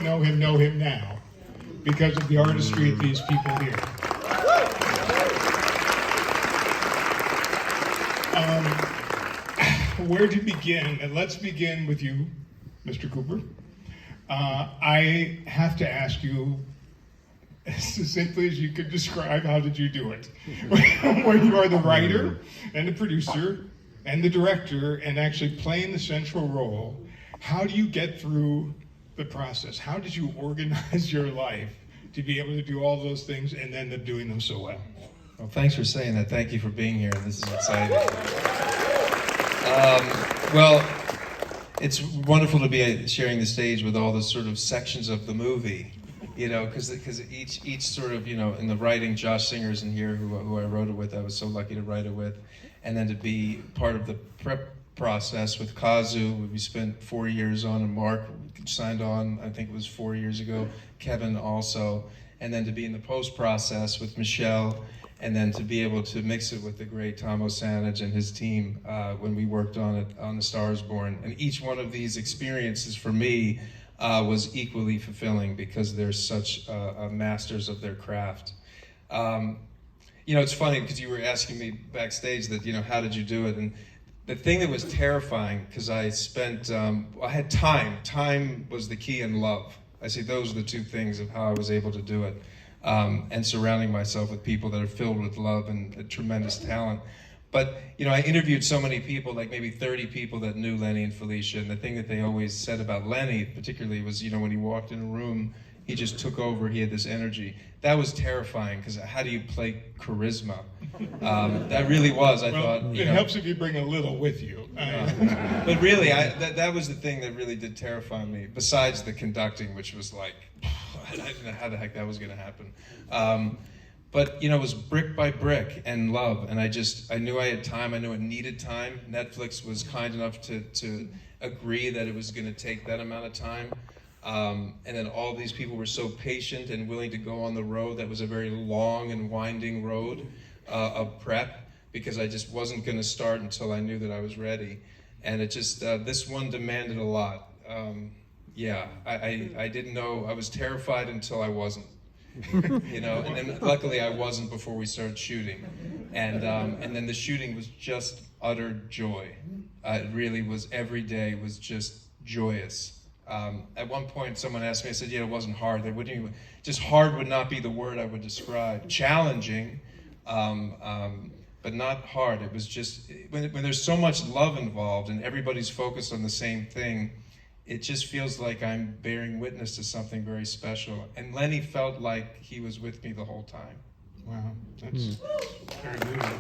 know him now because of the artistry of these people here. Where to begin? And let's begin with you, Mr. Cooper. I have to ask you, as succinctly as you could describe, how did you do it? When you are the writer and the producer and the director and actually playing the central role, how do you get through the process? How did you organize your life to be able to do all those things and then doing them so well? Well, thanks for saying that. Thank you for being here. This is exciting. Well, it's wonderful to be sharing the stage with all the sort of sections of the movie, you know, because each sort of, you know, in the writing, Josh Singer's in here, who I wrote it with. I was so lucky to write it with, and then to be part of the prep process with Kazu. We spent 4 years on, and Mark signed on, I think it was 4 years ago, Kevin also, and then to be in the post process with Michelle, and then to be able to mix it with the great Tom Osanage and his team when we worked on it on The Star Is Born. And each one of these experiences for me was equally fulfilling because they're such masters of their craft. You know, it's funny because you were asking me backstage that, you know, how did you do it? And the thing that was terrifying, because I spent, I had time. Time was the key, and love. I say those are the two things of how I was able to do it. And surrounding myself with people that are filled with love and tremendous talent. But, you know, I interviewed so many people, like maybe 30 people that knew Lenny and Felicia, and the thing that they always said about Lenny particularly was, you know, when he walked in a room, he just took over, he had this energy. That was terrifying, because how do you play charisma? That really was, I thought. It helps if you bring a little with you. But really, that was the thing that really did terrify me, besides the conducting, which was like, I didn't know how the heck that was going to happen. But, you know, it was brick by brick and love, and I knew I had time, I knew I needed time. Netflix was kind enough to agree that it was going to take that amount of time. And then all these people were so patient and willing to go on the road. That was a very long and winding road of prep, because I just wasn't going to start until I knew that I was ready. And it just, this one demanded a lot. Yeah, I didn't know, I was terrified until I wasn't. You know, and then luckily I wasn't before we started shooting. And then the shooting was just utter joy. It really was, every day was just joyous. At one point someone asked me, I said, yeah, it wasn't hard. They wouldn't even, just hard would not be the word I would describe. Challenging, but not hard. It was just, when there's so much love involved and everybody's focused on the same thing, it just feels like I'm bearing witness to something very special. And Lenny felt like he was with me the whole time. Wow, that's very moving.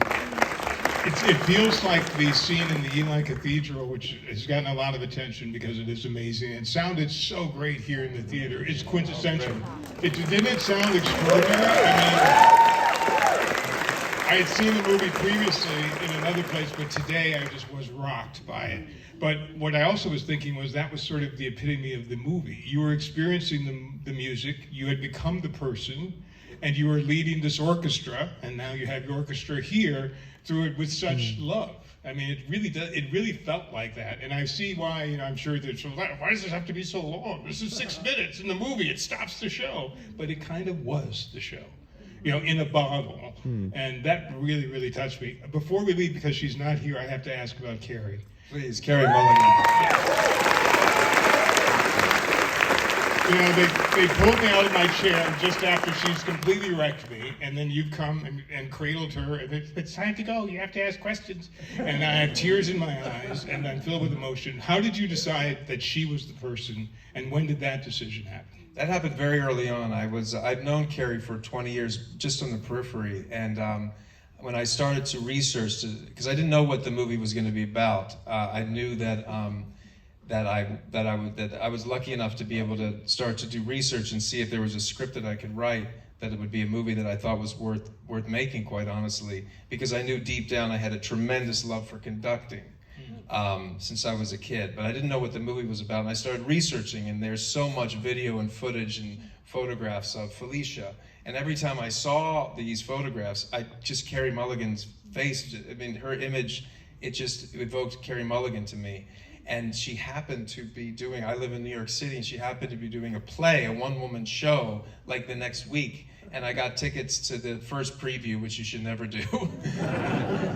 It feels like the scene in the Eli Cathedral, which has gotten a lot of attention because it is amazing. It sounded so great here in the theater. It's quintessential. Didn't it sound extraordinary? I had seen the movie previously in another place, but today I just was rocked by it. But what I also was thinking was that was sort of the epitome of the movie. You were experiencing the music, you had become the person, and you were leading this orchestra, and now you have your orchestra here, through it with such love. I mean, it really felt like that. And I see why, you know, I'm sure that, why does this have to be so long? This is 6 minutes in the movie, it stops the show. But it kind of was the show, you know, in a bottle. And that really, really touched me. Before we leave, because she's not here, I have to ask about Carrie. Please, Carrie Mulligan. You know, they pulled me out of my chair just after she's completely wrecked me, and then you come and cradled her, and it's time to go, you have to ask questions. And I have tears in my eyes, and I'm filled with emotion. How did you decide that she was the person, and when did that decision happen? That happened very early on. I've known Carrie for 20 years, just on the periphery, and when I started to research, because I didn't know what the movie was going to be about, I knew that I was lucky enough to be able to start to do research and see if there was a script that I could write, that it would be a movie that I thought was worth making, quite honestly, because I knew deep down I had a tremendous love for conducting since I was a kid, but I didn't know what the movie was about. And I started researching, and there's so much video and footage and photographs of Felicia. And every time I saw these photographs, Carrie Mulligan's face, I mean, her image, it just evoked Carrie Mulligan to me. and she happened to be doing, I live in New York City, and she happened to be doing a play, a one-woman show, like the next week. And I got tickets to the first preview, which you should never do.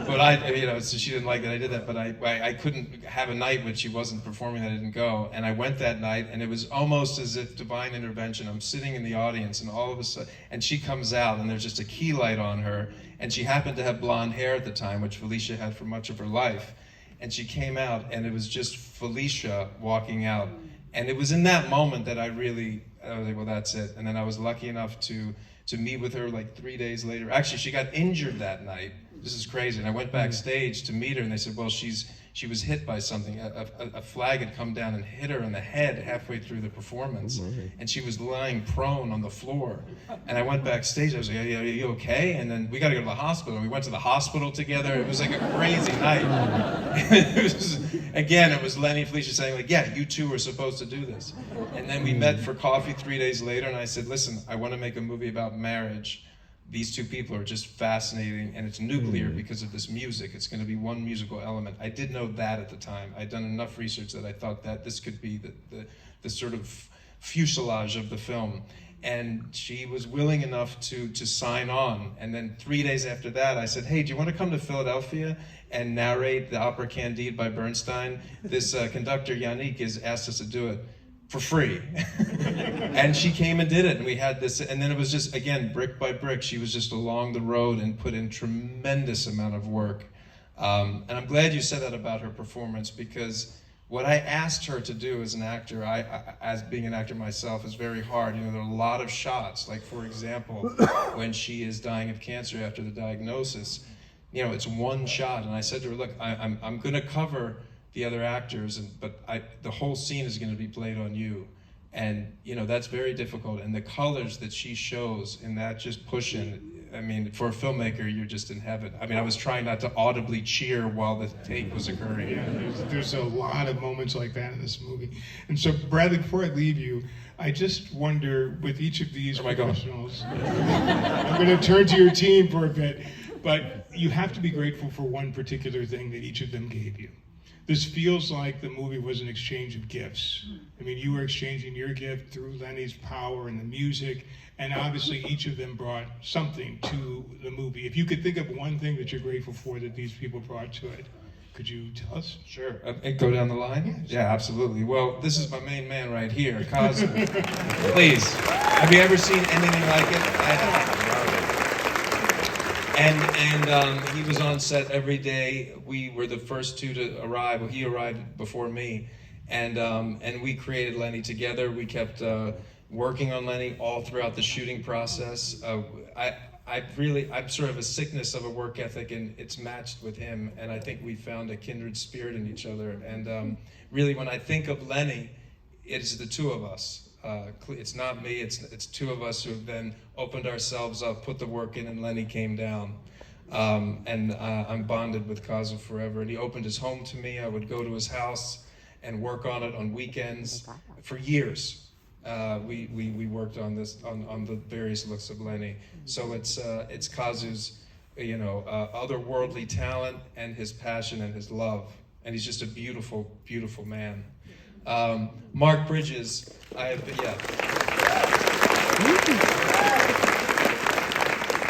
But so she didn't like that I did that, but I couldn't have a night when she wasn't performing, I didn't go. And I went that night, and it was almost as if divine intervention. I'm sitting in the audience, and all of a sudden, and she comes out, and there's just a key light on her, and she happened to have blonde hair at the time, which Felicia had for much of her life. And she came out, and it was just Felicia walking out. And it was in that moment that I was like, well, that's it. And then I was lucky enough to meet with her like 3 days later. Actually, she got injured that night. This is crazy. And I went backstage to meet her, and they said, well, she was hit by something. A flag had come down and hit her in the head halfway through the performance. And she was lying prone on the floor. And I went backstage. I was like, are you okay? And then we got to go to the hospital. And we went to the hospital together. It was like a crazy night. It was Lenny and Felicia saying, like, yeah, you two were supposed to do this. And then we met for coffee 3 days later, and I said, listen, I want to make a movie about marriage. These two people are just fascinating, and it's nuclear because of this music. It's going to be one musical element. I did know that at the time. I'd done enough research that I thought that this could be the sort of fuselage of the film. And she was willing enough to sign on. And then 3 days after that, I said, hey, do you want to come to Philadelphia and narrate the opera Candide by Bernstein? This conductor, Yannick, has asked us to do it for free. And she came and did it, and we had this, and then it was just, again, brick by brick. She was just along the road and put in tremendous amount of work. And I'm glad you said that about her performance, because what I asked her to do as an actor, as being an actor myself, is very hard. You know, there are a lot of shots, like for example, when she is dying of cancer after the diagnosis, you know, it's one shot, and I said to her, look, I'm gonna cover the other actors, but the whole scene is going to be played on you. And, you know, that's very difficult. And the colors that she shows in that just pushing, I mean, for a filmmaker, you're just in heaven. I mean, I was trying not to audibly cheer while the take was occurring. Yeah, there's a lot of moments like that in this movie. And so, Bradley, before I leave you, I just wonder, with each of these professionals, I'm going to turn to your team for a bit, but you have to be grateful for one particular thing that each of them gave you. This feels like the movie was an exchange of gifts. I mean, you were exchanging your gift through Lenny's power and the music, and obviously each of them brought something to the movie. If you could think of one thing that you're grateful for that these people brought to it, could you tell us? Sure. Go down the line? Yeah, absolutely. Well, this is my main man right here, Kazu. Please. Have you ever seen anything like it? I have. And he was on set every day. We were the first two to arrive. Well, he arrived before me, and we created Lenny together. We kept working on Lenny all throughout the shooting process. I'm sort of a sickness of a work ethic, and it's matched with him. And I think we found a kindred spirit in each other. And really, when I think of Lenny, it's the two of us. It's not me, it's two of us who have then opened ourselves up, put the work in, and Lenny came down. I'm bonded with Kazu forever. And he opened his home to me. I would go to his house and work on it on weekends for years. We worked on this, on the various looks of Lenny. So it's Kazu's, otherworldly talent and his passion and his love. And he's just a beautiful, beautiful man. Mark Bridges,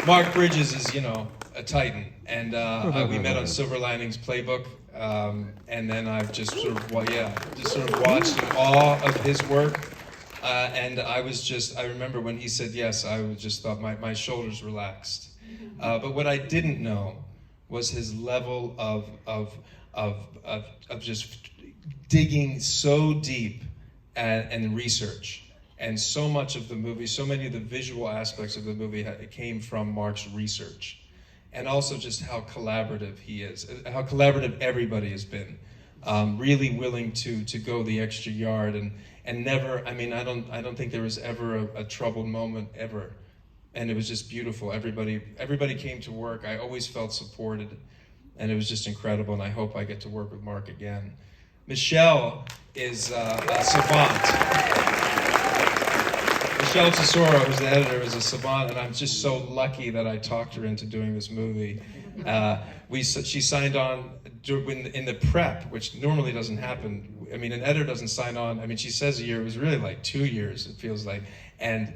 Mark Bridges is, a titan, and we met on Silver Linings Playbook, and then I've just sort of watched in awe of his work, and I remember when he said yes, I just thought my shoulders relaxed. But what I didn't know was his level of just digging so deep and research. And so much of the movie, so many of the visual aspects of the movie came from Mark's research. And also just how collaborative he is, how collaborative everybody has been. Really willing to go the extra yard and never, I don't think there was ever a troubled moment ever. And it was just beautiful. Everybody came to work. I always felt supported, and it was just incredible, and I hope I get to work with Mark again. Michelle is a savant. Michelle Tesoro, who's the editor, is a savant, and I'm just so lucky that I talked her into doing this movie. She signed on in the prep, which normally doesn't happen. I mean, an editor doesn't sign on. I mean, she says a year. It was really like 2 years. It feels like, and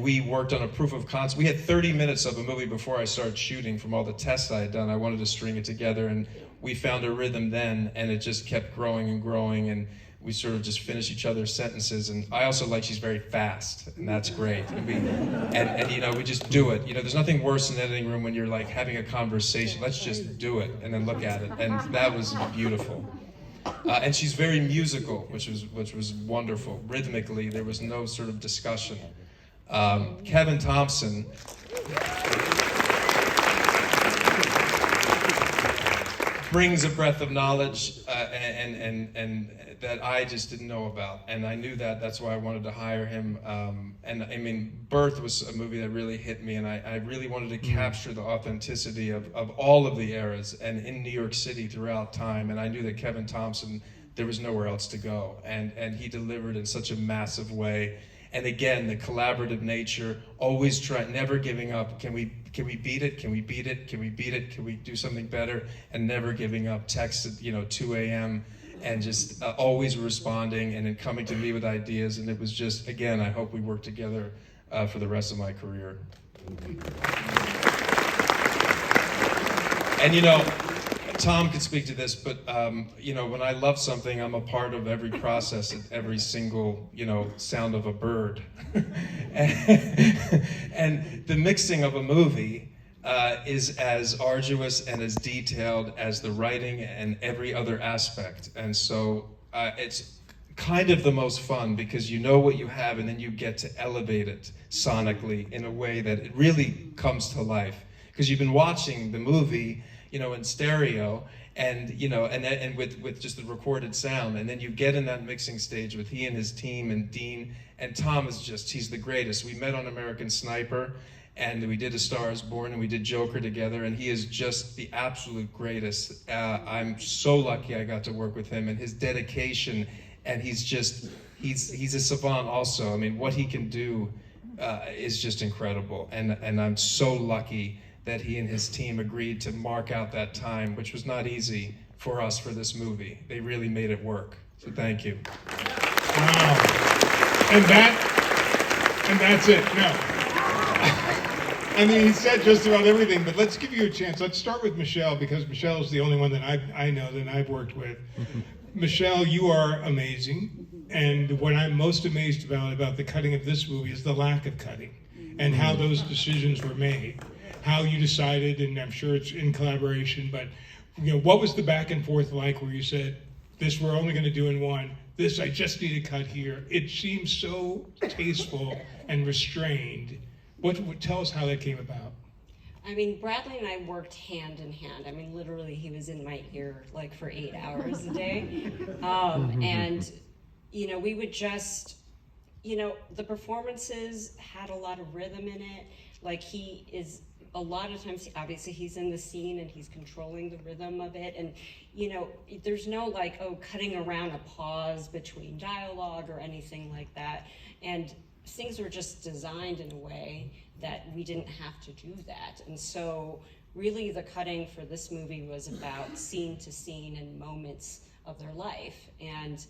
we worked on a proof of concept. We had 30 minutes of a movie before I started shooting from all the tests I had done. I wanted to string it together, and we found a rhythm then, and it just kept growing and growing, and we sort of just finish each other's sentences. And I also like she's very fast, and that's great. And you know, we just do it. You know, there's nothing worse in an editing room when you're like having a conversation. Let's just do it, and then look at it. And that was beautiful. And she's very musical, which was wonderful. Rhythmically, there was no sort of discussion. Kevin Thompson brings a breadth of knowledge and that I just didn't know about, and I knew that. That's why I wanted to hire him. And I mean, Birth was a movie that really hit me, and I really wanted to capture the authenticity of all of the eras and in New York City throughout time. And I knew that Kevin Thompson, there was nowhere else to go, and he delivered in such a massive way. And again, the collaborative nature, always never giving up. Can we beat it? Can we beat it? Can we beat it? Can we do something better? And never giving up. Text at 2 a.m. and just always responding and then coming to me with ideas. And it was just, again, I hope we work together for the rest of my career. And Tom could speak to this, but when I love something, I'm a part of every process, every single sound of a bird. And the mixing of a movie is as arduous and as detailed as the writing and every other aspect. And so it's kind of the most fun because you know what you have, and then you get to elevate it sonically in a way that it really comes to life. Because you've been watching the movie in stereo, and with just the recorded sound, and then you get in that mixing stage with he and his team, and Dean and Tom he's the greatest. We met on American Sniper, and we did A Star Is Born, and we did Joker together, and he is just the absolute greatest. I'm so lucky I got to work with him, and his dedication, and he's a savant also. I mean, what he can do is just incredible, and I'm so lucky that he and his team agreed to mark out that time, which was not easy for us for this movie. They really made it work. So thank you. Wow. And that's it. No. I mean, he said just about everything, but let's give you a chance. Let's start with Michelle, because Michelle is the only one that I know that I've worked with. Michelle, you are amazing. And what I'm most amazed about the cutting of this movie is the lack of cutting and how those decisions were made. How you decided, and I'm sure it's in collaboration, but what was the back and forth like where you said, this we're only going to do in one, this I just need to cut here. It seems so tasteful and restrained. Tell us how that came about. I mean, Bradley and I worked hand in hand. I mean, literally, he was in my ear like for 8 hours a day. And we would just, the performances had a lot of rhythm in it. Like he is, a lot of times, obviously he's in the scene and he's controlling the rhythm of it. And, there's no cutting around a pause between dialogue or anything like that. And things were just designed in a way that we didn't have to do that. And so really the cutting for this movie was about scene to scene and moments of their life. And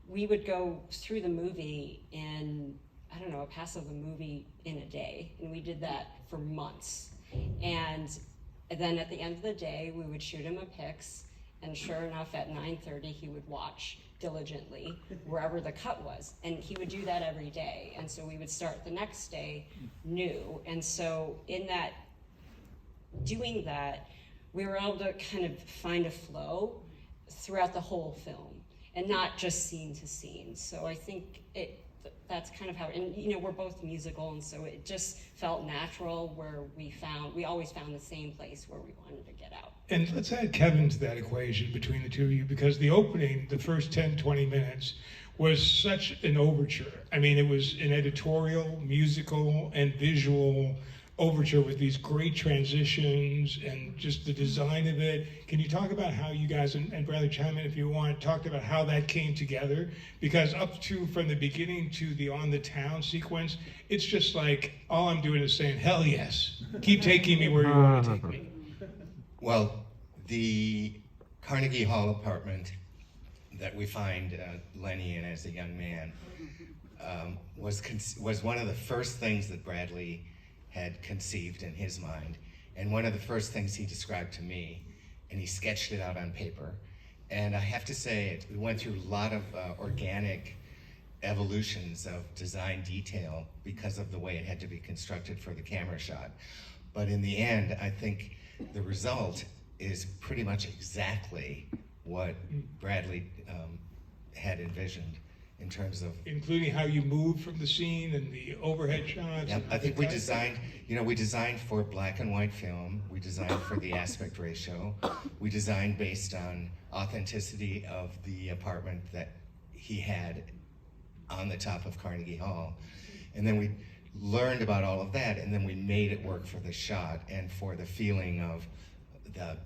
we would go through the movie in, a pass of the movie in a day. And we did that for months. And then at the end of the day, we would shoot him a pics, and sure enough, at 9:30, he would watch diligently wherever the cut was. And he would do that every day. And so we would start the next day new. And so in that, doing that, we were able to kind of find a flow throughout the whole film and not just scene to scene. So I think that's kind of how, and we're both musical, and so it just felt natural where we always found the same place where we wanted to get out. And let's add Kevin to that equation between the two of you, because the opening, the first 10, 20 minutes, was such an overture. I mean, it was an editorial, musical, and visual overture with these great transitions and just the design of it. Can you talk about how you guys, and Bradley, chime in if you want, talked about how that came together? Because up to, from the beginning to the on the town sequence, it's just like, all I'm doing is saying, hell yes, keep taking me where you want to take me. Well, the Carnegie Hall apartment that we find Lenny in as a young man was one of the first things that Bradley had conceived in his mind, and one of the first things he described to me, and he sketched it out on paper. And I have to say, it went through a lot of organic evolutions of design detail because of the way it had to be constructed for the camera shot. But in the end, I think the result is pretty much exactly what Bradley had envisioned in terms of... Including how you move from the scene and the overhead shots. Yeah, I think we designed for black and white film. We designed for the aspect ratio. We designed based on authenticity of the apartment that he had on the top of Carnegie Hall. And then we learned about all of that, and then we made it work for the shot and for the feeling of the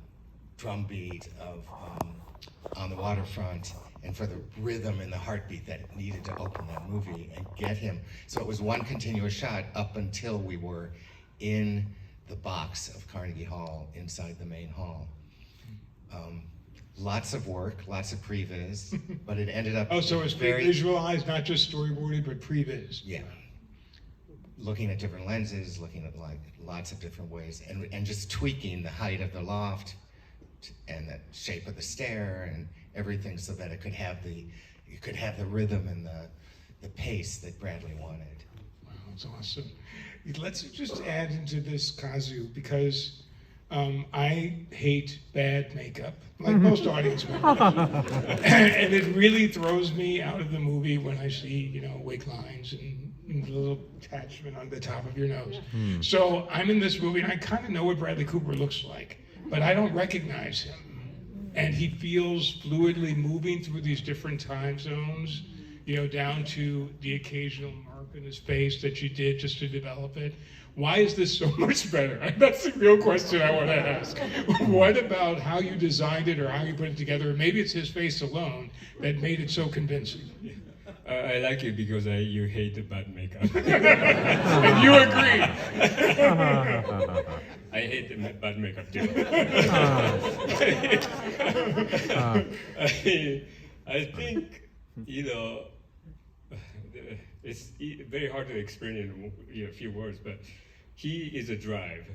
drum beat of On the Waterfront, and for the rhythm and the heartbeat that needed to open that movie and get him. So it was one continuous shot up until we were in the box of Carnegie Hall inside the main hall. Lots of work, lots of previs, but it ended up... Oh, so it's very visualized, not just storyboarded, but previs. Yeah. Looking at different lenses, looking at like lots of different ways, and just tweaking the height of the loft and the shape of the stair and everything so that it could have the rhythm and the pace that Bradley wanted. Wow, that's awesome. Let's just add into this Kazu, because I hate bad makeup, like most audience members. And it really throws me out of the movie when I see, wig lines and the little attachment on the top of your nose. So I'm in this movie and I kind of know what Bradley Cooper looks like, but I don't recognize him. And he feels fluidly moving through these different time zones, down to the occasional mark in his face that you did just to develop it. Why is this so much better? That's the real question I want to ask. What about how you designed it or how you put it together? Maybe it's his face alone that made it so convincing. I like it because you hate the bad makeup. And you agree. I hate the bad makeup too. I think, it's very hard to explain in a few words, but he is a drive.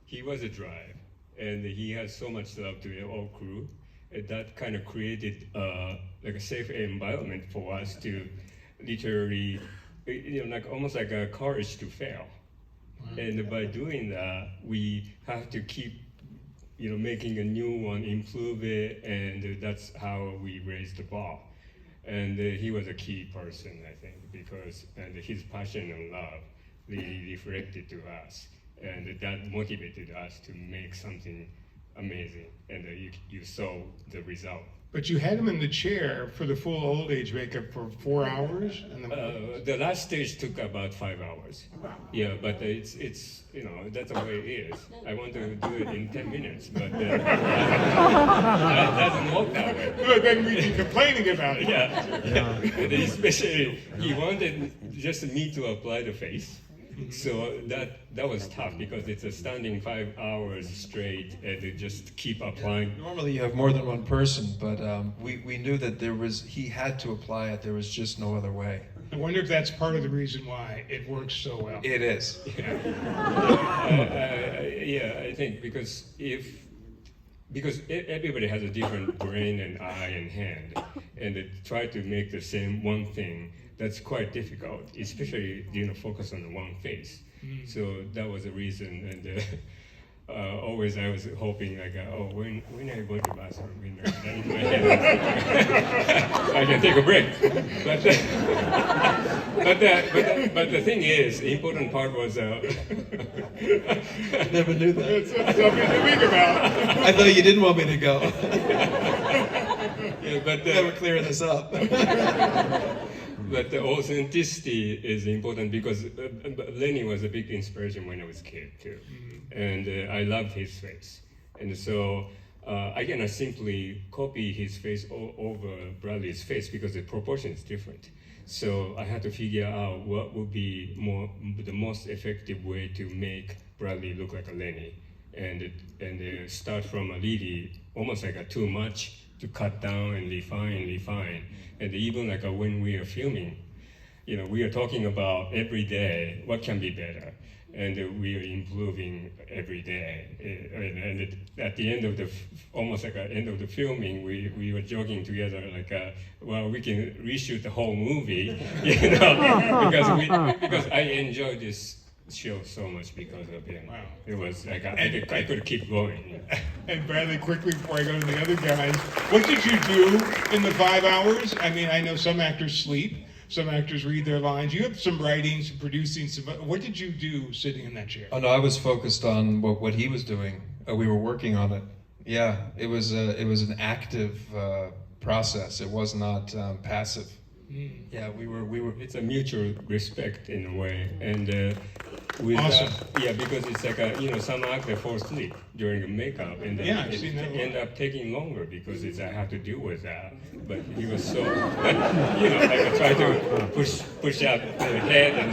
He was a drive, and he has so much love to the whole crew. And that kind of created like a safe environment for us to literally, almost like a courage to fail. Wow. And by doing that, we have to keep, making a new one, improve it, and that's how we raised the bar. And he was a key person, I think, and his passion and love really reflected to us, and that motivated us to make something amazing, and you saw the result. But you had him in the chair for the full old age makeup for 4 hours? The last stage took about 5 hours. Wow. Yeah, but it's that's the way it is. I want to do it in 10 minutes, but it doesn't work that way. Well, then we'd be complaining about it. Yeah. And especially, he wanted just me to apply the face. So that was tough because it's a standing 5 hours straight and to just keep applying. Normally you have more than one person, but we knew that he had to apply it. There was just no other way. I wonder if that's part of the reason why it works so well. It is. Yeah, I think because everybody has a different brain and eye and hand, and they try to make the same one thing. That's quite difficult, especially focus on one face. So that was the reason, and always I was hoping when I go to the bathroom, in my head, I can take a break. But the thing is, the important part was. Never knew that. It's something to think about. I thought you didn't want me to go. Yeah, but never clearing this up. But the authenticity is important because Lenny was a big inspiration when I was a kid too, and I loved his face, and so I cannot simply copy his face over Bradley's face because the proportion is different. So I had to figure out what would be the most effective way to make Bradley look like a Lenny, and start from a really almost like a too much to cut down and refine, and even like when we are filming, we are talking about every day what can be better, and we are improving every day. At the end of the almost like at end of the filming, we were joking together like, well, we can reshoot the whole movie, because I enjoy this show so much because of him. Wow. It was like I could keep going. And Bradley, quickly before I go to the other guys, what did you do in the 5 hours? I mean, I know some actors sleep, some actors read their lines. You have some writing, some producing, what did you do sitting in that chair? Oh no, I was focused on what he was doing. We were working on it. Yeah, it was an active process. It was not passive. Yeah, we were. It's a mutual respect in a way, and with Awesome. because it's like some actors fall asleep during the makeup, and then I've seen that a lot. end up taking longer because I have to deal with that. But he was so, like I try to push up the head and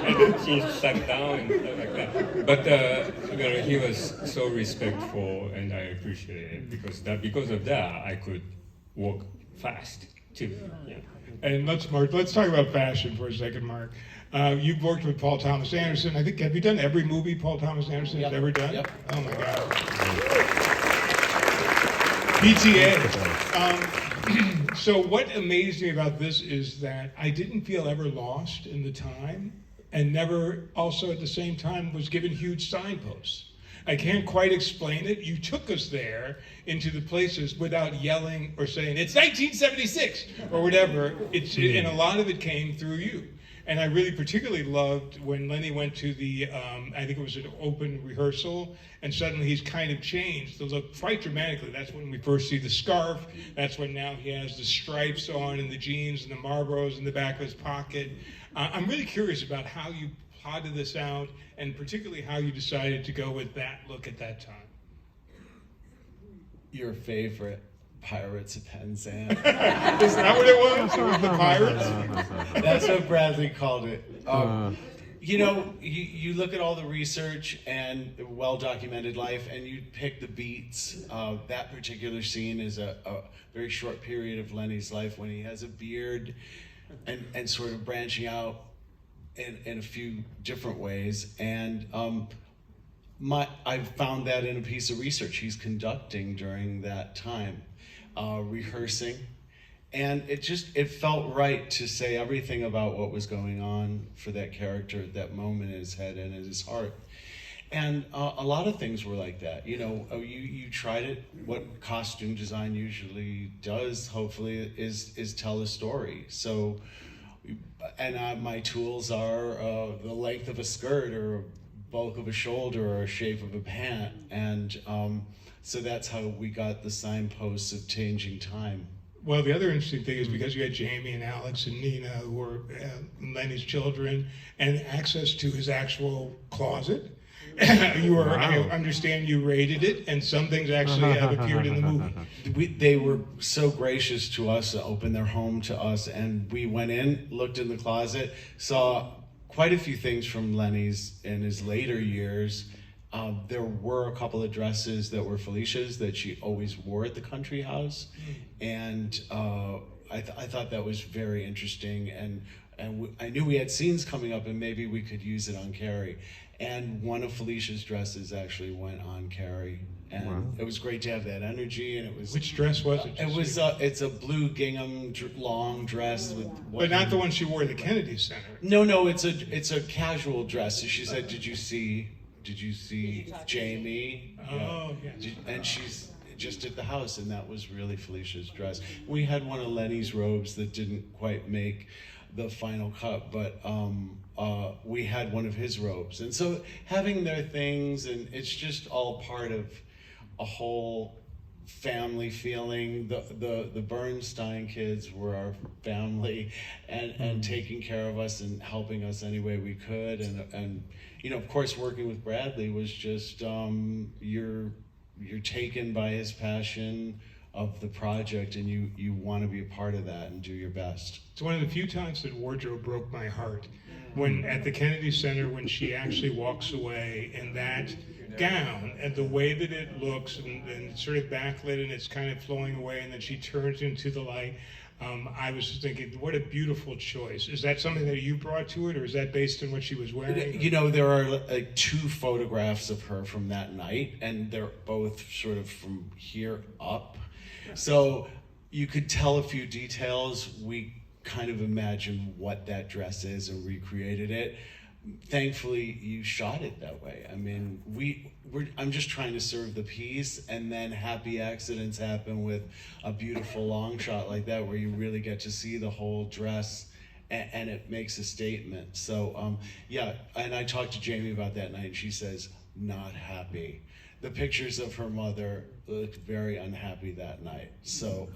and then she sat down and stuff like that. But he was so respectful, and I appreciate it because of that I could walk fast too. Yeah. And let's talk about fashion for a second, Mark. You've worked with Paul Thomas Anderson. I think, have you done every movie Paul Thomas Anderson has ever done? Yep. Oh my God. PTA. So what amazed me about this is that I didn't feel ever lost in the time, and never also at the same time was given huge signposts. I can't quite explain it. You took us there into the places without yelling or saying, it's 1976 or whatever. And a lot of it came through you. And I really particularly loved when Lenny went to the, I think it was an open rehearsal, and suddenly he's kind of changed the look quite dramatically. That's when we first see the scarf. That's when now he has the stripes on and the jeans and the Marlboros in the back of his pocket. I'm really curious about how you plotted this out, and particularly how you decided to go with that look at that time. Your favorite Pirates of Penzance. Is that what it was? It was the Pirates? That's what Bradley called it. You look at all the research and well-documented life, and you pick the beats. That particular scene is a very short period of Lenny's life when he has a beard and sort of branching out in a few different ways. And I found that in a piece of research he's conducting during that time, rehearsing. And it felt right to say everything about what was going on for that character at that moment in his head and in his heart. And a lot of things were like that. You tried it. What costume design usually does, hopefully, is tell a story. So, and my tools are the length of a skirt or a bulk of a shoulder or a shape of a pant. And so that's how we got the signposts of changing time. Well, the other interesting thing is because you had Jamie and Alex and Nina, who were Lenny's children, and access to his actual closet. I understand you rated it, and some things actually have appeared in the movie. They were so gracious to us, opened their home to us, and we went in, looked in the closet, saw quite a few things from Lenny's in his later years. There were a couple of dresses that were Felicia's that she always wore at the country house, and I thought that was very interesting, and I knew we had scenes coming up and maybe we could use it on Carrie. And one of Felicia's dresses actually went on Carrie, and it was great to have that energy. And it was. Which dress was it? It's a blue gingham long dress with. But not the one she wore at the Kennedy Center. No, it's a casual dress. So she said, "Did you see Jamie?" Oh, yeah. And she's just at the house, and that was really Felicia's dress. We had one of Lenny's robes that didn't quite make the final cut, but we had one of his robes. And so having their things, and it's just all part of a whole family feeling. The Bernstein kids were our family, and taking care of us and helping us any way we could. And of course, working with Bradley was just you're taken by his passion of the project, and you want to be a part of that and do your best. It's one of the few times that wardrobe broke my heart. When at the Kennedy Center, when she actually walks away in that gown and the way that it looks and it's sort of backlit and it's kind of flowing away and then she turns into the light, I was just thinking, what a beautiful choice. Is that something that you brought to it, or is that based on what she was wearing? You know, there are like 2 photographs of her from that night, and they're both sort of from here up. So you could tell a few details. We kind of imagined what that dress is and recreated it. Thankfully, you shot it that way. I mean, I'm just trying to serve the piece, and then happy accidents happen with a beautiful long shot like that where you really get to see the whole dress, and it makes a statement. So, yeah, and I talked to Jamie about that night, and she says, not happy. The pictures of her mother looked very unhappy that night. So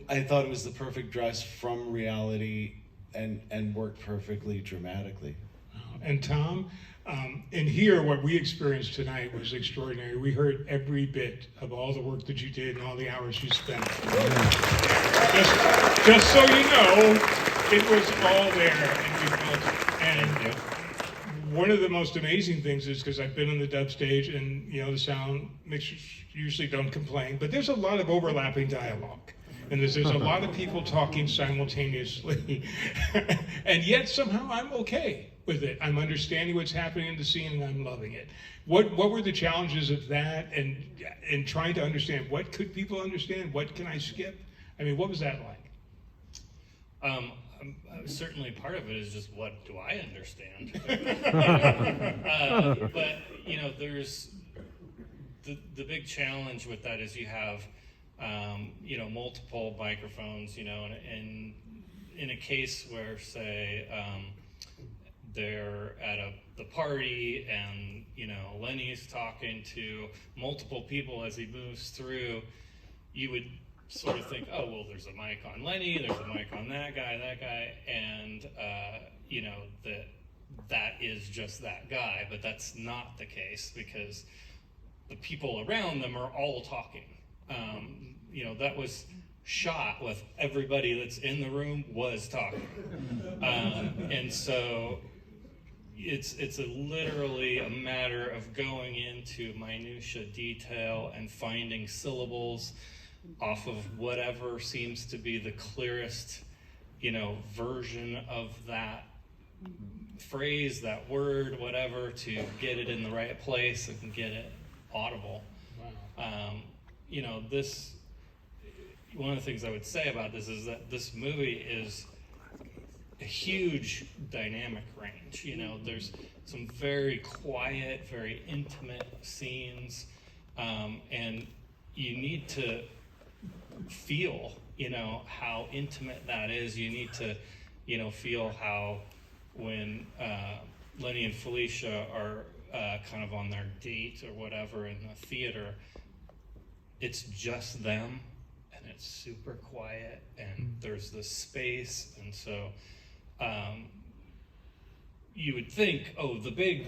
I thought it was the perfect dress from reality and worked perfectly dramatically. And Tom, and here what we experienced tonight was extraordinary. We heard every bit of all the work that you did and all the hours you spent. Just so you know, it was all there and we felt it. And one of the most amazing things is, because I've been on the dub stage and the sound mixers usually don't complain, but there's a lot of overlapping dialogue. And there's a lot of people talking simultaneously. And yet somehow I'm okay with it. I'm understanding what's happening in the scene and I'm loving it. What were the challenges of that and trying to understand what could people understand? What can I skip? I mean, what was that like? Certainly part of it is just what do I understand? But there's the big challenge with that is you have multiple microphones, and in a case where, say, they're at the party and, Lenny's talking to multiple people as he moves through, you would sort of think, oh, well, there's a mic on Lenny, there's a mic on that guy, and, that is just that guy, but that's not the case because the people around them are all talking. That was shot with everybody that's in the room was talking. And so it's literally a matter of going into minutia detail and finding syllables off of whatever seems to be the clearest, version of that phrase, that word, whatever, to get it in the right place and get it audible. Wow. This, one of the things I would say about this is that this movie is a huge dynamic range. There's some very quiet, very intimate scenes, and you need to feel, how intimate that is. You need to, feel how when Lenny and Felicia are kind of on their date or whatever in the theater, it's just them and it's super quiet and there's this space, and so you would think, oh, the big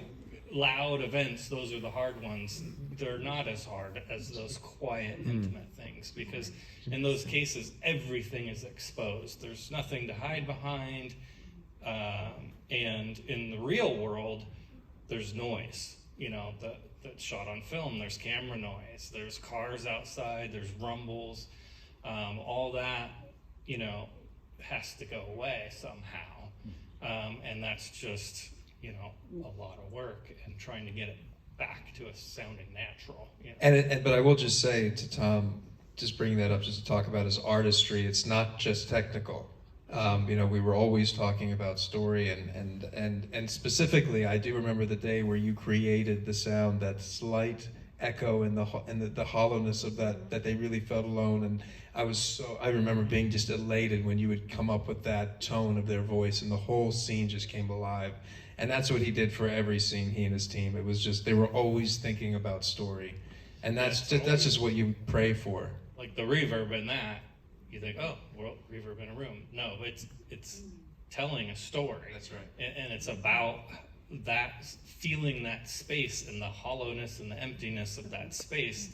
loud events, those are the hard ones. They're not as hard as those quiet, intimate things, because in those cases everything is exposed. There's nothing to hide behind, and in the real world there's noise, that's shot on film. There's camera noise, there's cars outside, there's rumbles, all that, has to go away somehow. And that's just, a lot of work and trying to get it back to a sounding natural. But I will just say to Tom, just bringing that up just to talk about his artistry, it's not just technical. We were always talking about story and specifically, I do remember the day where you created the sound, that slight echo and the hollowness of that they really felt alone. And I remember being just elated when you would come up with that tone of their voice and the whole scene just came alive. And that's what he did for every scene, he and his team. It was just, they were always thinking about story. And that's just what you pray for. Like the reverb in that, you think, oh, well, reverb in a room. No, it's telling a story. That's right. And it's about that, feeling that space and the hollowness and the emptiness of that space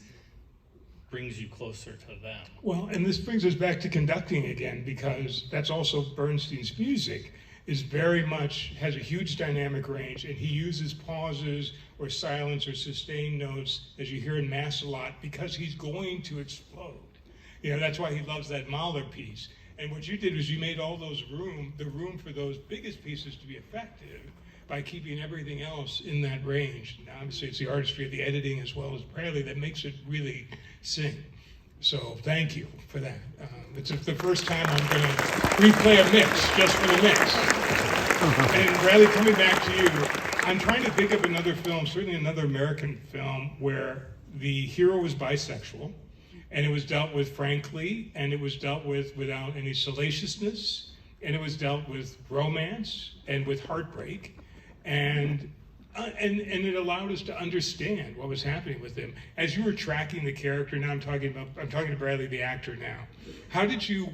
brings you closer to them. Well, and this brings us back to conducting again, because that's also Bernstein's music, is very much, has a huge dynamic range, and he uses pauses or silence or sustained notes, as you hear in Mass a lot, because he's going to explode. You know, that's why he loves that Mahler piece. And what you did was you made all those the room for those biggest pieces to be effective by keeping everything else in that range. Now, obviously, it's the artistry of the editing as well as Bradley that makes it really sing. So thank you for that. It's the first time I'm going to replay a mix just for the mix. And Bradley, coming back to you, I'm trying to think of another film, certainly another American film, where the hero was bisexual, and it was dealt with frankly, and it was dealt with without any salaciousness, and it was dealt with romance and with heartbreak, and it allowed us to understand what was happening with him. As you were tracking the character, now I'm talking to Bradley, the actor now. How did you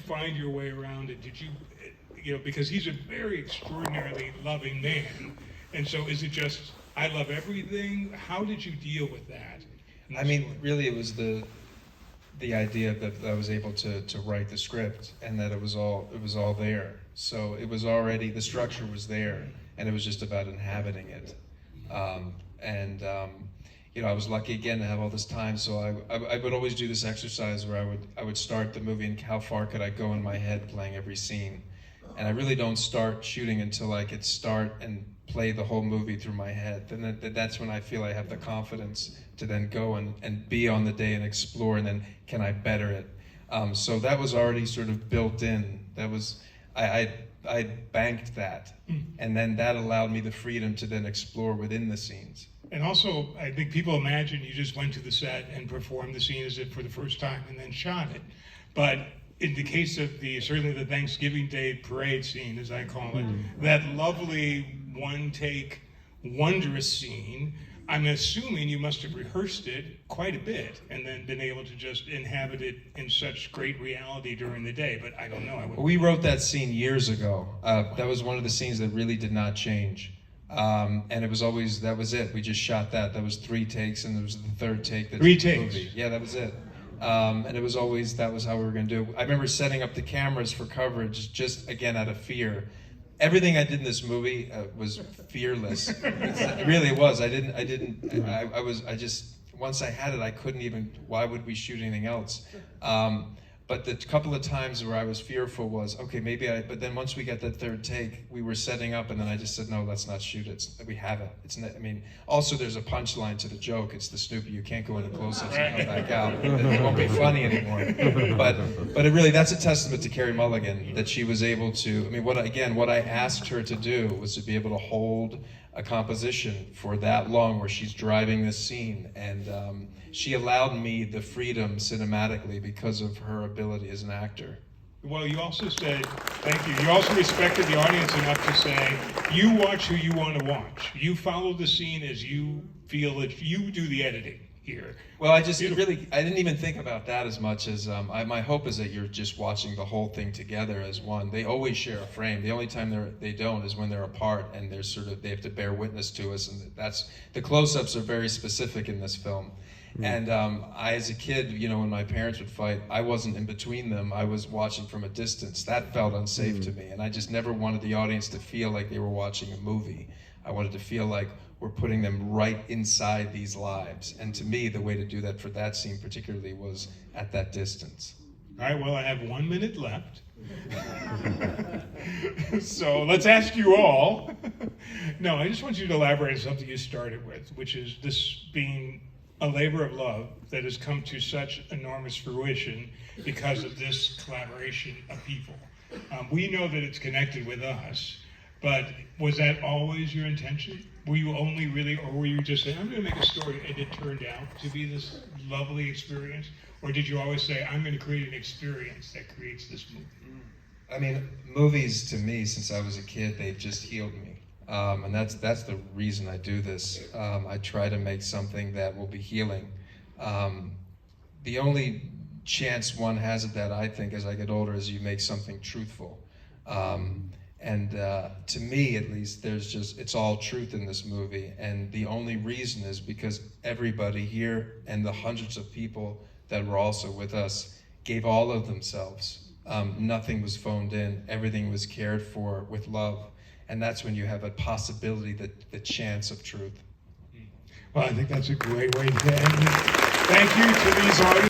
find your way around it? Did you know, because he's a very extraordinarily loving man, and so is it just, I love everything? How did you deal with that? I mean, really, it was the idea that I was able to write the script, and that it was all there. So it was already, the structure was there, and it was just about inhabiting it. You know, I was lucky again to have all this time, so I would always do this exercise where I would start the movie and how far could I go in my head playing every scene. And I really don't start shooting until I could start and play the whole movie through my head. Then that's when I feel I have the confidence to then go and be on the day and explore, and then can I better it? So that was already sort of built in. That was, I banked that, and then that allowed me the freedom to then explore within the scenes. And also, I think people imagine you just went to the set and performed the scene as if for the first time and then shot it. But in the case of certainly the Thanksgiving Day parade scene, as I call it, that lovely one-take, wondrous scene, I'm assuming you must have rehearsed it quite a bit and then been able to just inhabit it in such great reality during the day, but I don't know. We wrote that scene years ago. That was one of the scenes that really did not change. And it was always, that was it. We just shot that. That was 3 takes, and it was the 3rd take. That's 3 the takes? movie. Yeah, that was it. And it was always, that was how we were going to do it. I remember setting up the cameras for coverage just, again, out of fear. Everything I did in this movie was fearless. It really was. I just, once I had it, I couldn't even, why would we shoot anything else? But the couple of times where I was fearful was, okay, but then once we got that 3rd take, we were setting up, and then I just said, no, let's not shoot it. We have it. I mean, also there's a punchline to the joke. It's the Snoopy. You can't go into close-ups and come back out. It won't be funny anymore. But it really, that's a testament to Carey Mulligan, that she was able to, I mean, what I asked her to do was to be able to hold a composition for that long where she's driving this scene, and she allowed me the freedom cinematically because of her ability as an actor. Well, you also said, thank you, you also respected the audience enough to say, you watch who you want to watch. You follow the scene as you feel it, you do the editing here. Well, I didn't even think about that as much as, my hope is that you're just watching the whole thing together as one. They always share a frame. The only time they don't is when they're apart, and they have to bear witness to us, and the close-ups are very specific in this film. And I, as a kid, you know, when my parents would fight, I wasn't in between them. I was watching from a distance. That felt unsafe to me, and I just never wanted the audience to feel like they were watching a movie. I wanted to feel like we're putting them right inside these lives. And to me, the way to do that for that scene particularly was at that distance. All right, well, I have 1 minute left. So let's ask you all. No, I just want you to elaborate on something you started with, which is this being a labor of love that has come to such enormous fruition because of this collaboration of people. We know that it's connected with us, but was that always your intention? Were you only really, or were you just saying, I'm going to make a story, and it turned out to be this lovely experience? Or did you always say, I'm going to create an experience that creates this movie? I mean, movies to me, since I was a kid, they've just healed me. And that's the reason I do this. I try to make something that will be healing. The only chance one has at that, I think, as I get older, is you make something truthful. And to me, at least, it's all truth in this movie. And the only reason is because everybody here and the hundreds of people that were also with us gave all of themselves. Nothing was phoned in. Everything was cared for with love. And that's when you have a possibility, the chance of truth. Well, I think that's a great way to end it. Thank you to these artists.